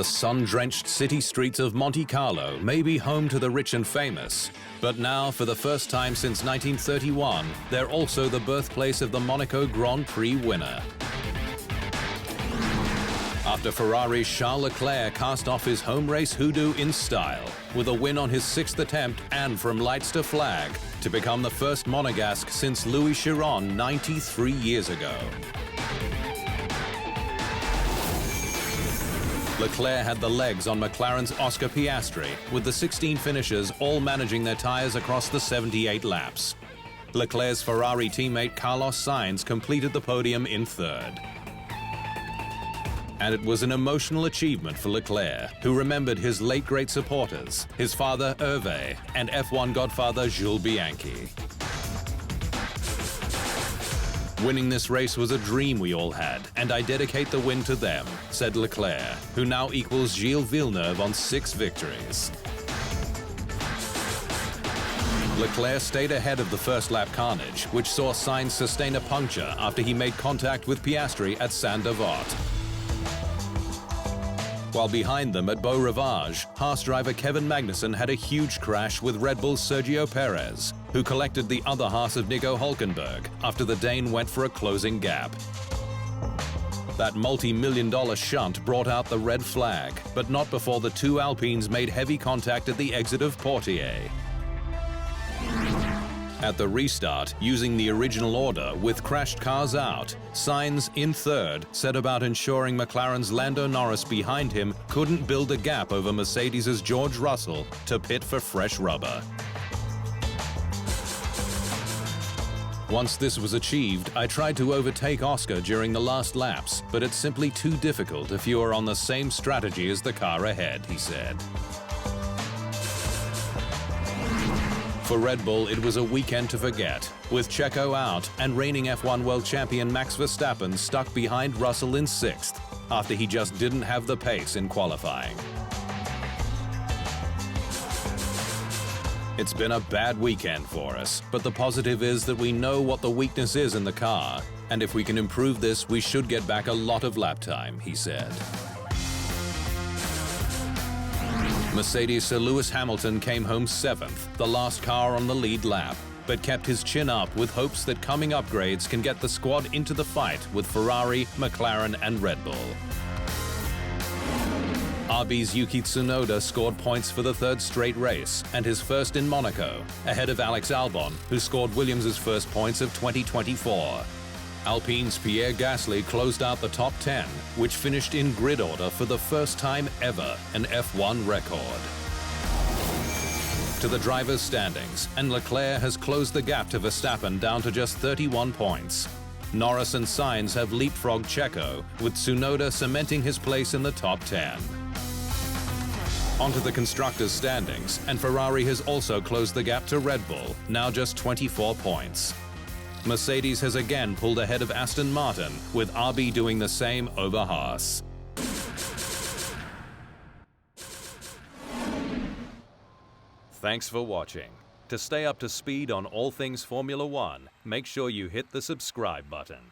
The sun-drenched city streets of Monte Carlo may be home to the rich and famous, but now, for the first time since 1931, they're also the birthplace of the Monaco Grand Prix winner. After Ferrari's Charles Leclerc cast off his home race hoodoo in style, with a win on his 6th attempt and from lights to flag, to become the first Monégasque since Louis Chiron 93 years ago. Leclerc had the legs on McLaren's Oscar Piastri, with the 16 finishers all managing their tyres across the 78 laps. Leclerc's Ferrari teammate Carlos Sainz completed the podium in 3rd. And it was an emotional achievement for Leclerc, who remembered his late great supporters, his father Hervé, and F1 godfather Jules Bianchi. "Winning this race was a dream we all had, and I dedicate the win to them," said Leclerc, who now equals Gilles Villeneuve on 6 victories. Leclerc stayed ahead of the first lap carnage, which saw Sainz sustain a puncture after he made contact with Piastri at Saint-Devote. While behind them at Beau Rivage, Haas driver Kevin Magnussen had a huge crash with Red Bull's Sergio Perez, who collected the other Haas of Nico Hülkenberg after the Dane went for a closing gap. That multi-million-dollar shunt brought out the red flag, but not before the 2 Alpines made heavy contact at the exit of Portier. At the restart, using the original order with crashed cars out, Sainz, in 3rd, set about ensuring McLaren's Lando Norris behind him couldn't build a gap over Mercedes' George Russell to pit for fresh rubber. Once this was achieved, I tried to overtake Oscar during the last laps, but it's simply too difficult if you are on the same strategy as the car ahead, he said. For Red Bull, it was a weekend to forget, with Checo out and reigning F1 world champion Max Verstappen stuck behind Russell in 6th, after he just didn't have the pace in qualifying. It's been a bad weekend for us, but the positive is that we know what the weakness is in the car, and if we can improve this, we should get back a lot of lap time, he said. Mercedes' Sir Lewis Hamilton came home 7th, the last car on the lead lap, but kept his chin up with hopes that coming upgrades can get the squad into the fight with Ferrari, McLaren and Red Bull. RB's Yuki Tsunoda scored points for the 3rd straight race, and his first in Monaco, ahead of Alex Albon, who scored Williams' first points of 2024. Alpine's Pierre Gasly closed out the top 10, which finished in grid order for the first time ever, an F1 record. To the drivers' standings, and Leclerc has closed the gap to Verstappen down to just 31 points. Norris and Sainz have leapfrogged Checo, with Tsunoda cementing his place in the top 10. Onto the constructors' standings, and Ferrari has also closed the gap to Red Bull, now just 24 points. Mercedes has again pulled ahead of Aston Martin, with RB doing the same over Haas. Thanks for watching. To stay up to speed on all things Formula One, make sure you hit the subscribe button.